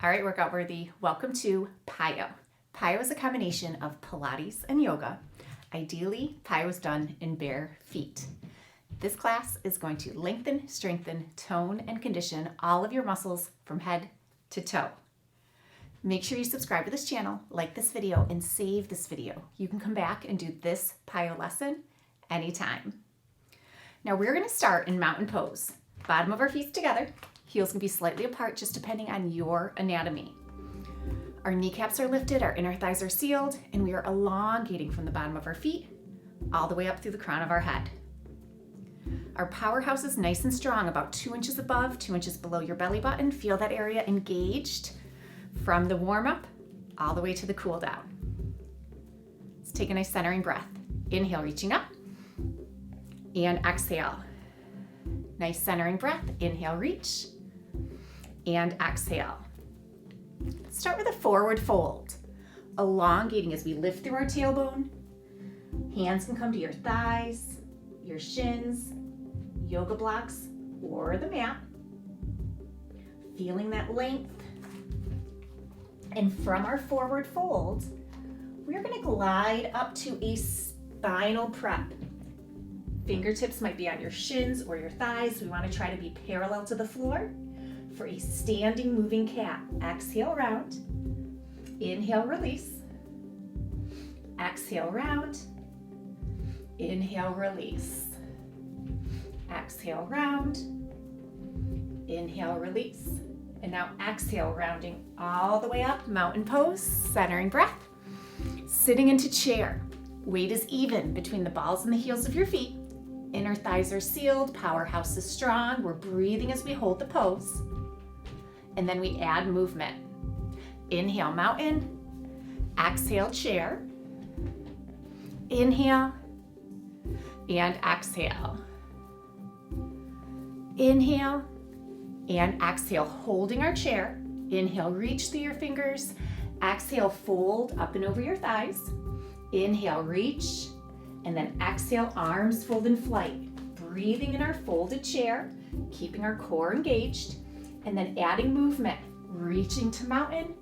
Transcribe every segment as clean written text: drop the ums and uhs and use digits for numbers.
All right, workout worthy, welcome to PiYo. PiYo is a combination of Pilates and yoga. Ideally, PiYo is done in bare feet. This class is going to lengthen, strengthen, tone, and condition all of your muscles from head to toe. Make sure you subscribe to this channel, like this video, and save this video. You can come back and do this PiYo lesson anytime. Now we're going to start in mountain pose. Bottom of our feet together. Heels can be slightly apart just depending on your anatomy. Our kneecaps are lifted, our inner thighs are sealed, and we are elongating from the bottom of our feet all the way up through the crown of our head. Our powerhouse is nice and strong, about 2 inches above, 2 inches below your belly button. Feel that area engaged from the warm up all the way to the cool down. Let's take a nice centering breath. Inhale, reaching up, and exhale. Nice centering breath. Inhale, reach, and exhale. Start with a forward fold, elongating as we lift through our tailbone. Hands can come to your thighs, your shins, yoga blocks, or the mat. Feeling that length. And from our forward fold, we're going to glide up to a spinal prep. Fingertips might be on your shins or your thighs. We want to try to be parallel to the floor for a standing moving cat. Exhale, round. Inhale, release. Exhale, round. Inhale, release. Exhale, round. Inhale, release. And now exhale, rounding all the way up, mountain pose, centering breath. Sitting into chair. Weight is even between the balls and the heels of your feet. Inner thighs are sealed, powerhouse is strong. We're breathing as we hold the pose. And then we add movement. Inhale, mountain. Exhale, chair. Inhale and exhale. Inhale and exhale, holding our chair. Inhale, reach through your fingers. Exhale, fold up and over your thighs. Inhale, reach. And then exhale, arms fold in flight. Breathing in our folded chair, keeping our core engaged. And then adding movement, reaching to mountain,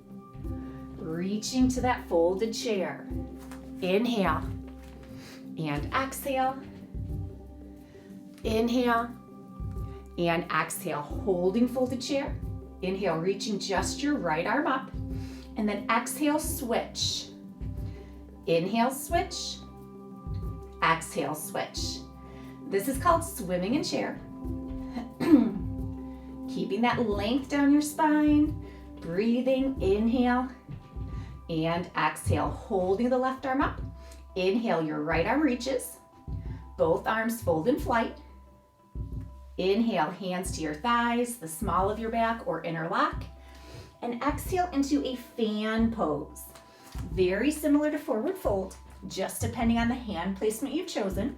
reaching to that folded chair. Inhale and exhale. Inhale and exhale, holding folded chair. Inhale, reaching just your right arm up. And then exhale, switch. Inhale, switch. Exhale, switch. This is called swimming in chair. Keeping that length down your spine. Breathing, inhale and exhale. Holding the left arm up. Inhale, your right arm reaches. Both arms fold in flight. Inhale, hands to your thighs, the small of your back or interlock. And exhale into a fan pose. Very similar to forward fold, just depending on the hand placement you've chosen.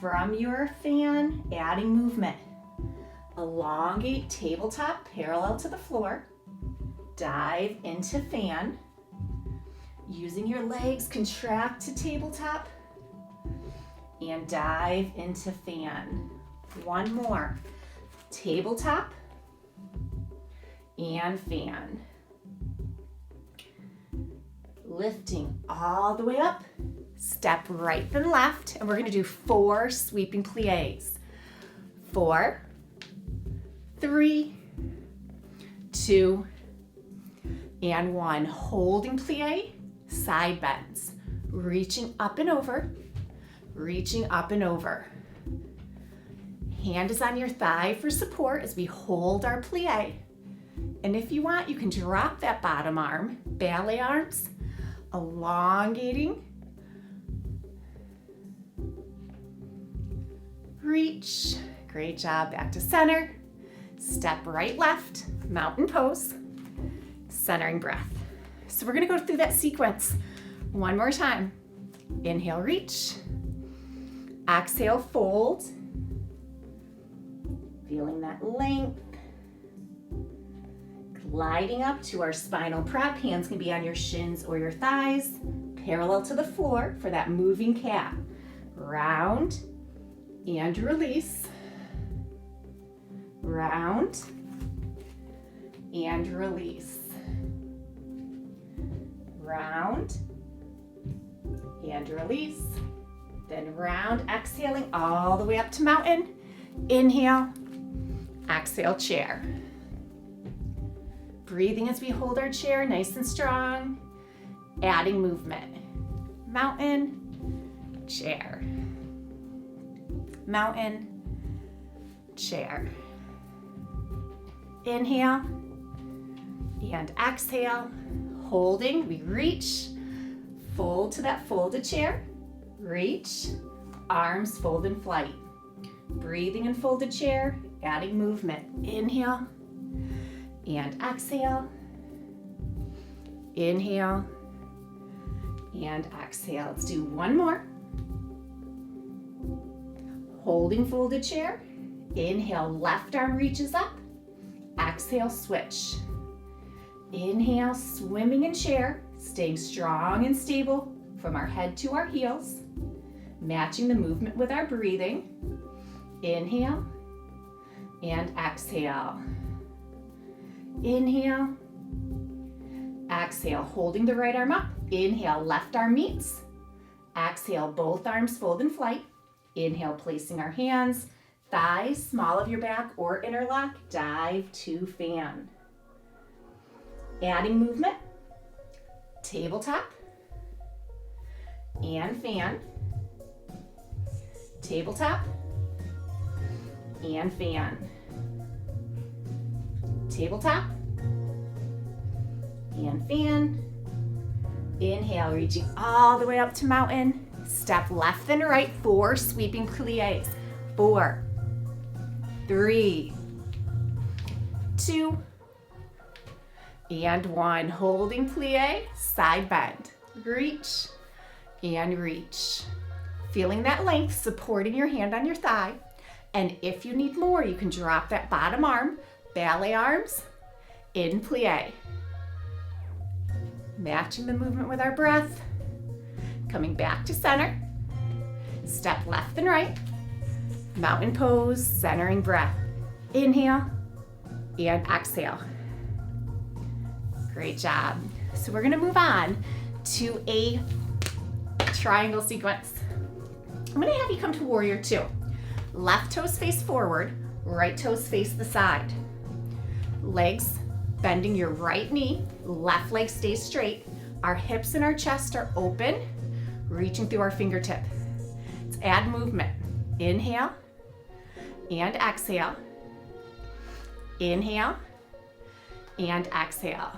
From your fan, adding movement. Elongate tabletop parallel to the floor. Dive into fan. Using your legs, contract to tabletop. And dive into fan. One more. Tabletop and fan. Lifting all the way up. Step right then left. And we're going to do 4 sweeping pliés. 4, 3, 2, and 1. Holding plie, side bends. Reaching up and over. Reaching up and over. Hand is on your thigh for support as we hold our plie. And if you want, you can drop that bottom arm, ballet arms, elongating. Reach. Great job. Back to center. Step right, left, mountain pose, centering breath. So we're going to go through that sequence one more time. Inhale, reach. Exhale, fold. Feeling that length. Gliding up to our spinal prep. Hands can be on your shins or your thighs, parallel to the floor for that moving cat. Round and release. Round and release. Round and release. Then round, exhaling all the way up to mountain. Inhale, exhale, chair. Breathing as we hold our chair nice and strong. Adding movement. Mountain, chair. Mountain, chair. Inhale and exhale. Holding, we reach. Fold to that folded chair. Reach. Arms fold in flight. Breathing in folded chair, adding movement. Inhale and exhale. Inhale and exhale. Let's do one more. Holding folded chair. Inhale, left arm reaches up. Exhale, switch. Inhale, swimming in chair, staying strong and stable from our head to our heels, matching the movement with our breathing. Inhale and exhale. Inhale, exhale, holding the right arm up. Inhale, left arm meets. Exhale, both arms fold in flight. Inhale, placing our hands, thighs, small of your back or interlock, dive to fan. Adding movement, tabletop and fan, tabletop and fan, tabletop and fan. Inhale, reaching all the way up to mountain. Step left and right, 4 sweeping pliés. 4, 3, 2, and 1. Holding plie, side bend. Reach and reach. Feeling that length, supporting your hand on your thigh. And if you need more, you can drop that bottom arm, ballet arms, in plie. Matching the movement with our breath. Coming back to center. Step left and right. Mountain pose, centering breath. Inhale and exhale. Great job. So we're gonna move on to a triangle sequence. I'm gonna have you come to warrior 2. Left toes face forward, right toes face the side. Legs bending your right knee, left leg stays straight. Our hips and our chest are open, reaching through our fingertip. Let's add movement. Inhale and exhale. Inhale and exhale.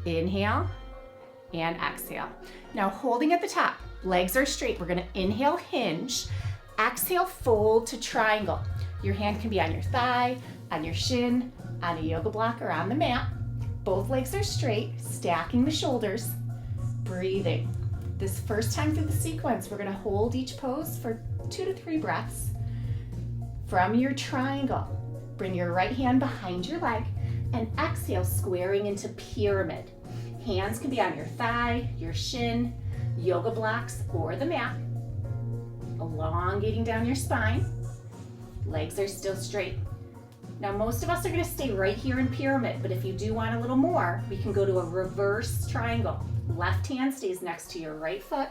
Inhale and exhale. Now holding at the top, legs are straight. We're gonna inhale, hinge. Exhale, fold to triangle. Your hand can be on your thigh, on your shin, on a yoga block, or on the mat. Both legs are straight, stacking the shoulders. Breathing. This first time through the sequence, we're gonna hold each pose for 2 to 3 breaths. From your triangle, bring your right hand behind your leg and exhale, squaring into pyramid. Hands can be on your thigh, your shin, yoga blocks, or the mat. Elongating down your spine. Legs are still straight. Now most of us are gonna stay right here in pyramid, but if you do want a little more, we can go to a reverse triangle. Left hand stays next to your right foot,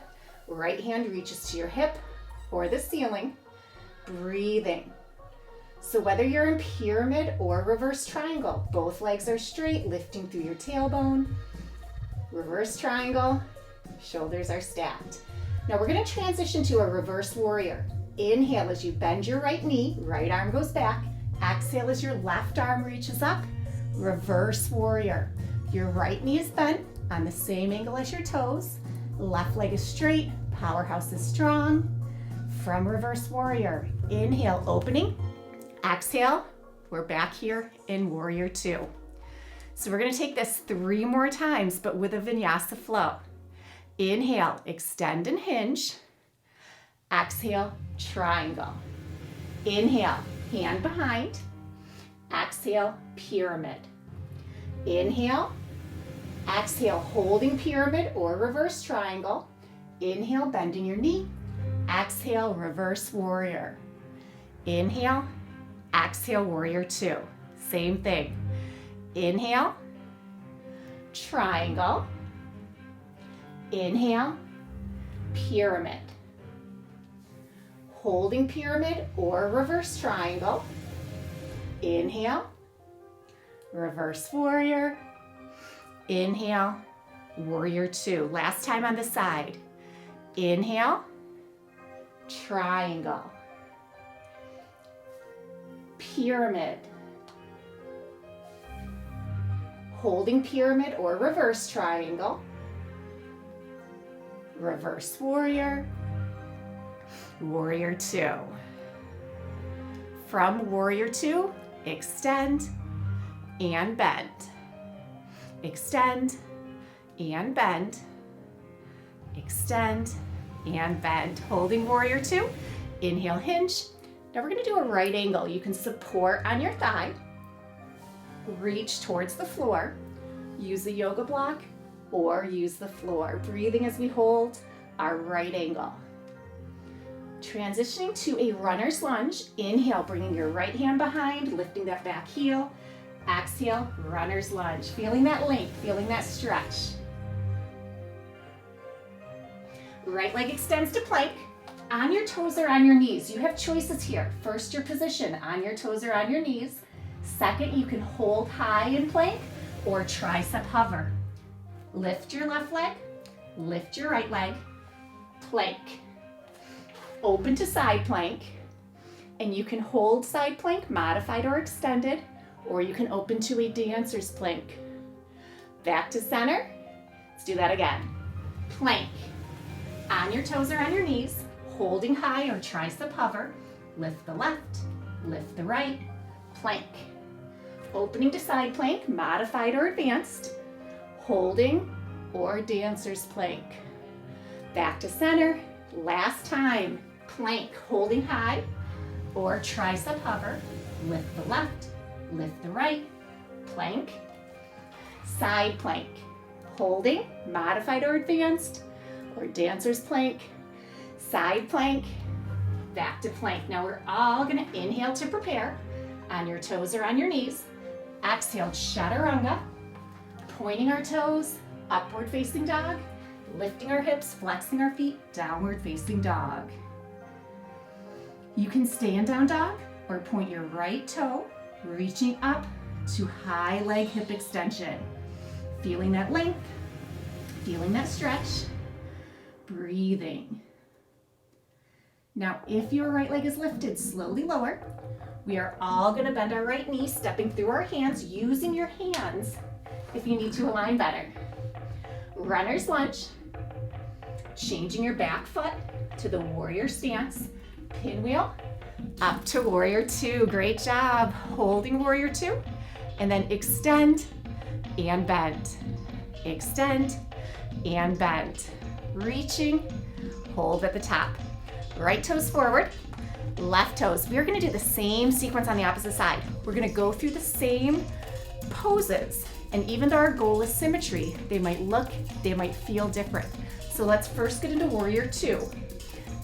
right hand reaches to your hip or the ceiling. Breathing. So whether you're in pyramid or reverse triangle, both legs are straight, lifting through your tailbone. Reverse triangle, shoulders are stacked. Now we're gonna transition to a reverse warrior. Inhale as you bend your right knee, right arm goes back. Exhale as your left arm reaches up. Reverse warrior. Your right knee is bent on the same angle as your toes. Left leg is straight, powerhouse is strong. From reverse warrior, inhale, opening. Exhale, we're back here in warrior 2. So we're gonna take this 3 more times, but with a vinyasa flow. Inhale, extend and hinge. Exhale, triangle. Inhale, hand behind. Exhale, pyramid. Inhale. Exhale, holding pyramid or reverse triangle. Inhale, bending your knee. Exhale, reverse warrior. Inhale. Exhale, warrior 2. Same thing. Inhale, triangle. Inhale, pyramid. Holding pyramid or reverse triangle. Inhale, reverse warrior. Inhale, warrior two. Last time on the side. Inhale, triangle. Pyramid. Holding pyramid or reverse triangle. Reverse warrior. Warrior two. From warrior two, extend and bend. Extend and bend. Extend and bend. Holding warrior two. Inhale, hinge. Now we're going to do a right angle. You can support on your thigh. Reach towards the floor. Use a yoga block or use the floor. Breathing as we hold our right angle. Transitioning to a runner's lunge. Inhale, bringing your right hand behind, lifting that back heel. Exhale, runner's lunge. Feeling that length, feeling that stretch. Right leg extends to plank. On your toes or on your knees. You have choices here. First, your position on your toes or on your knees. Second, you can hold high in plank or tricep hover. Lift your left leg, lift your right leg, plank. Open to side plank, and you can hold side plank, modified or extended, or you can open to a dancer's plank. Back to center. Let's do that again. Plank. On your toes or on your knees, holding high or tricep hover. Lift the left, lift the right, plank. Opening to side plank, modified or advanced, holding or dancer's plank. Back to center. Last time. Plank, holding high or tricep hover. Lift the left, lift the right, plank. Side plank, holding, modified or advanced, or dancer's plank. Side plank, back to plank. Now we're all gonna inhale to prepare on your toes or on your knees. Exhale, chaturanga, pointing our toes, upward facing dog, lifting our hips, flexing our feet, downward facing dog. You can stay in down dog or point your right toe, reaching up to high leg hip extension. Feeling that length, feeling that stretch, breathing. Now, if your right leg is lifted, slowly lower. We are all gonna bend our right knee, stepping through our hands, using your hands if you need to align better. Runner's lunge, changing your back foot to the warrior stance. Pinwheel, up to warrior two. Great job. Holding warrior two, and then extend and bend. Extend and bend. Reaching, hold at the top. Right toes forward, left toes. We're gonna do the same sequence on the opposite side. We're gonna go through the same poses, and even though our goal is symmetry, they might feel different. So let's first get into warrior two.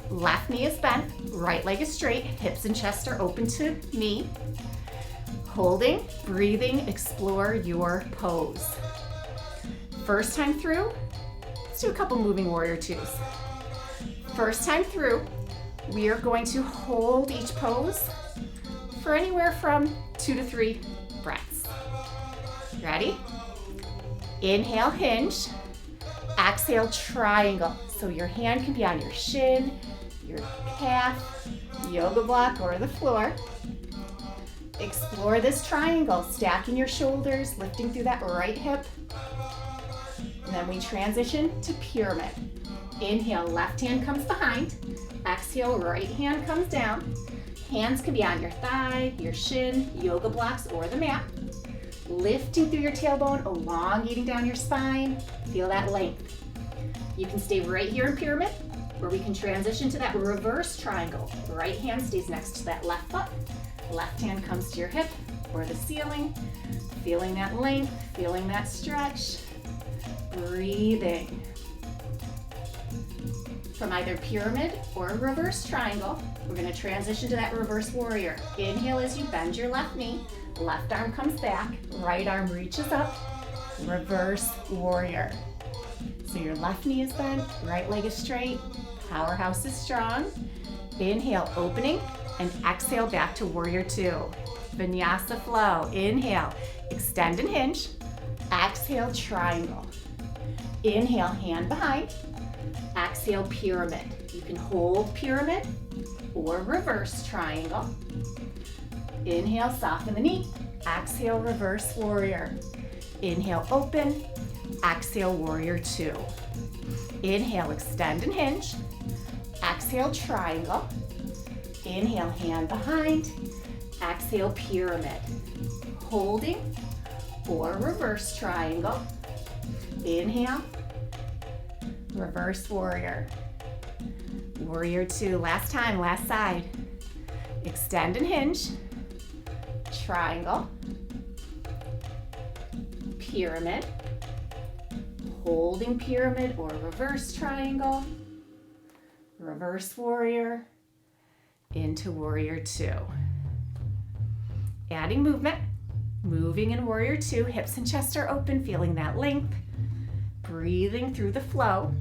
Left knee is bent, right leg is straight, hips and chest are open to knee. Holding, breathing, explore your pose. First time through, let's do a couple moving warrior twos. First time through, we are going to hold each pose for anywhere from 2 to 3 breaths. Ready? Inhale, hinge. Exhale, triangle. So your hand can be on your shin, your calf, yoga block, or the floor. Explore this triangle, stacking your shoulders, lifting through that right hip. And then we transition to pyramid. Inhale, left hand comes behind. Exhale, right hand comes down. Hands can be on your thigh, your shin, yoga blocks, or the mat. Lifting through your tailbone, elongating down your spine. Feel that length. You can stay right here in pyramid, or we can transition to that reverse triangle. Right hand stays next to that left foot. Left hand comes to your hip or the ceiling. Feeling that length, feeling that stretch. Breathing. from either pyramid or reverse triangle. We're going to transition to that reverse warrior. Inhale as you bend your left knee, left arm comes back, right arm reaches up, reverse warrior. So your left knee is bent, right leg is straight, powerhouse is strong. Inhale, opening, and exhale back to warrior two. Vinyasa flow. Inhale, extend and hinge. Exhale, triangle. Inhale, hand behind. Exhale, pyramid. You can hold pyramid or reverse triangle. Inhale, soften the knee. Exhale, reverse warrior. Inhale, open. Exhale, warrior two. Inhale, extend and hinge. Exhale, triangle. Inhale, hand behind. Exhale, pyramid. Holding or reverse triangle. Inhale, reverse warrior. Warrior two, last time, last side. Extend and hinge. Triangle. Pyramid. Holding pyramid or reverse triangle. Reverse warrior into warrior two. Adding movement, moving in warrior two, hips and chest are open, feeling that length, breathing through the flow.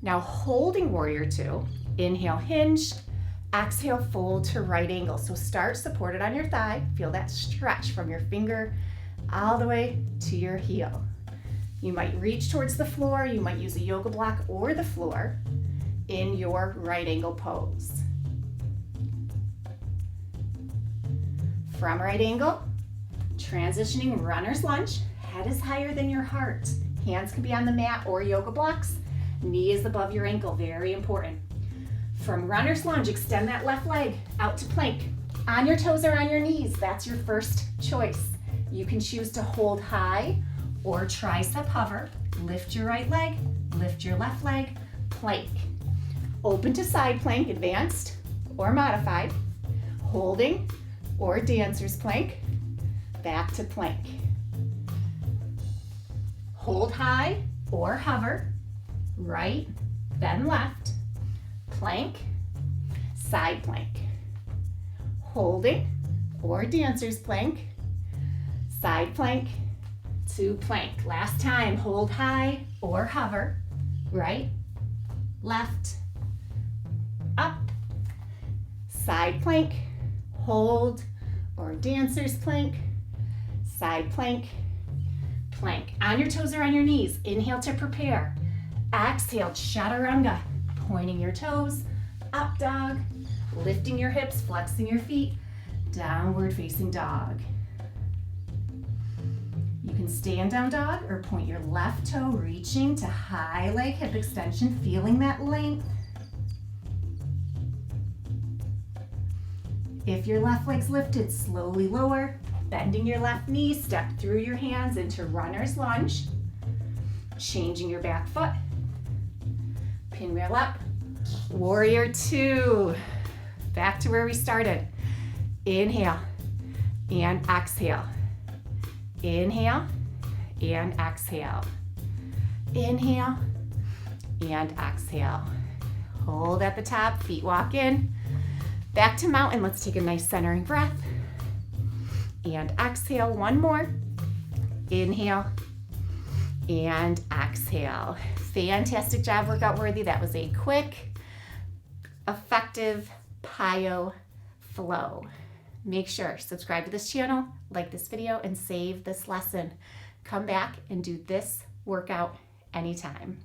Now holding warrior two, inhale, hinge, exhale, fold to right angle. So start supported on your thigh, feel that stretch from your finger all the way to your heel. You might reach towards the floor, you might use a yoga block or the floor in your right angle pose. From right angle, transitioning runner's lunge. Head is higher than your heart. Hands can be on the mat or yoga blocks. Knee is above your ankle, very important. From runner's lunge, extend that left leg out to plank. On your toes or on your knees, that's your first choice. You can choose to hold high or tricep hover. Lift your right leg, lift your left leg, plank. Open to side plank, advanced or modified. Holding or dancer's plank, back to plank. Hold high or hover, right, then left, plank, side plank. Holding or dancer's plank, side plank to plank. Last time, hold high or hover, right, left, up, side plank, hold or dancer's plank, side plank, plank. On your toes or on your knees, inhale to prepare. Exhale, chaturanga, pointing your toes, up dog, lifting your hips, flexing your feet, downward facing dog. You can stand down dog or point your left toe, reaching to high leg hip extension, feeling that length. If your left leg's lifted, slowly lower, bending your left knee, step through your hands into runner's lunge, changing your back foot, pinwheel up, warrior two, back to where we started. Inhale and exhale, inhale and exhale, inhale and exhale. Hold at the top, feet walk in. Back to mountain, let's take a nice centering breath. And exhale, one more. Inhale and exhale. Fantastic job, workout worthy. That was a quick, effective PiYo Flow. Make sure, subscribe to this channel, like this video, and save this lesson. Come back and do this workout anytime.